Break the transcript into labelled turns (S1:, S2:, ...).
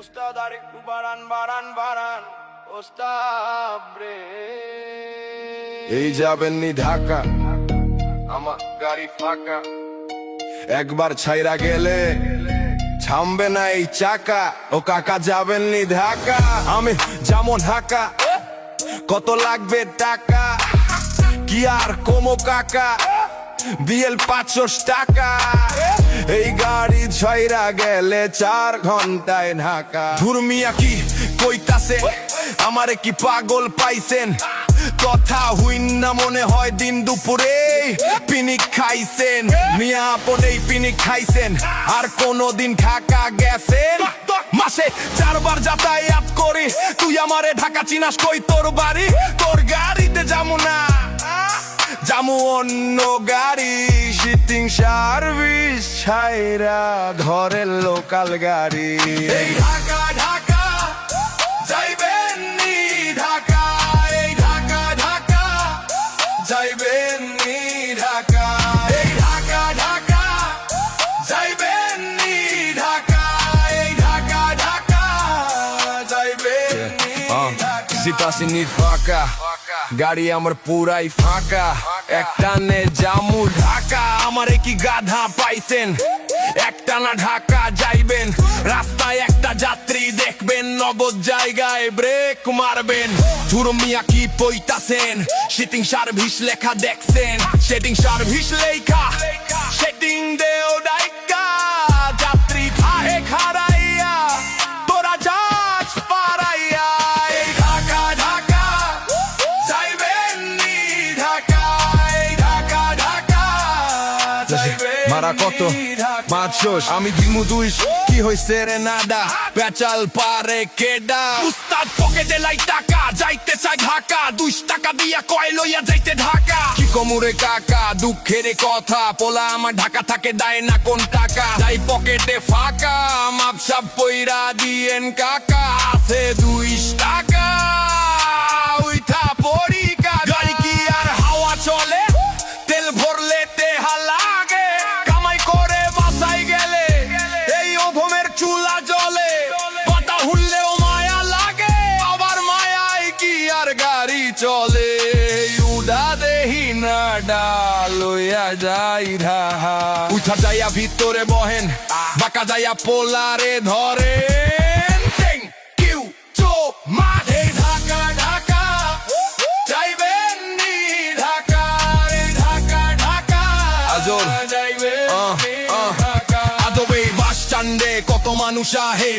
S1: ওস্তাদ আরেকটু বাড়ান বাড়ান বাড়ান ওস্তাদ রে। এই যাবেননি ঢাকা, আমার গাড়ি ফাঁকা, একবার ছাইরা গেলে থামবে না এই চাকা। ও কাকা যাবেননি ঢাকা, আমি যেমন ঢাকা, কত লাগবে টাকা? কি আর কমো কাকা, বিএল 500 টাকা। এই গাড়ি ছাইরা গেলে 4 ঘন্টায় ঢাকা। ধুরমিয়া কি কইতাছে, আমারে কি পাগল পাইছেন? কথা হুইন না মনে হয় দিন দুপুরে পিনিক খাইছেন। মিয়া আপনেই পিনিক খাইছেন, আর কোনদিন ঢাকা গেছেন? মাসে 4 বার যাতায়াত করি, তুই আমারে ঢাকা চিনাস কই তোর বাড়ি? তোর গাড়িতে যাবো না, যাবো অন্য গাড়ি। সিটিং সার্ভিস ছাইরা ঘরের লোকাল গাড়ি। এই ঢাকা ঢাকা যাইবেন নি ঢাকা, এই ঢাকা ঢাকা যাইবেন নি ঢাকা, এই ঢাকা ঢাকা যাইবেন নি ঢাকা, এই ঢাকা ঢাকা যাইবেন নি ঢাকা। সিটাসিনি ফাঁকা, গাড়ি আমার পুরাই ফাঁকা, একটানে জামু ঢাকা। আমারে কি গাধা পাইছেন? একটানা ঢাকা যাইবেন, রাস্তায় একটা যাত্রী দেখবেন, নগদ জায়গায় ব্রেক মারবেন। ধুরমিয়া কি পইতাছেন? সিটিং সার্ভিস লেখা দেখছেন? সেটিং সার্ভিস লেখা, সেটিং দেও ডাইকা, যাত্রী খাহে খারাইয়া, তোরা যাস পারাইয়া। এই ঢাকা ঢাকা যাইবেন নি ঢাকা, এই ঢাকা ঢাকা যাইবেন মারা কত মাছস, আমি দিমু 2 কি হইছে রে নাডা, পেচাল পারে কেডা? উস্তাদ পকেটে লাই টাকা, যাইতে চাই ঢাকা, 2 টাকা দিয়া কয় লইয়া যাইতে ঢাকা। কি কমুরে কাকা, দুঃখের কথা, পোলা আমার ঢাকা থাকে দেয় না কোন টাকা। যাই পকেটে ফাঁকা, মাপসাপ পইরা দিয়েন কাকা, আছে 2 টাকা, উইঠা পড়ি কাকা। গাড়ি কি আর হাওয়া চলে? তেল ভরলে তেহা লাগে, কামাই করে বাসায় গেলে এই ওভমের চুলা জ্বলে। কথা হুললেও মায়া লাগে, আবার মায়ায় কি আর গাড়ি চলে। উডা দেহি না ডালইয়া যাই ঢাহা, উঠা যাইয়া ভিতরে বহেন, বাঁকা যাইয়া পোলারে ধরেন। Thank you so much. Dhaka Dhaka যাইবেন নি ঢাকা, এই ঢাকা ঢাকা যাইবেন নি ঢাকা। আদবে বাস স্ট্যান্ডে কত মানুষ আহে।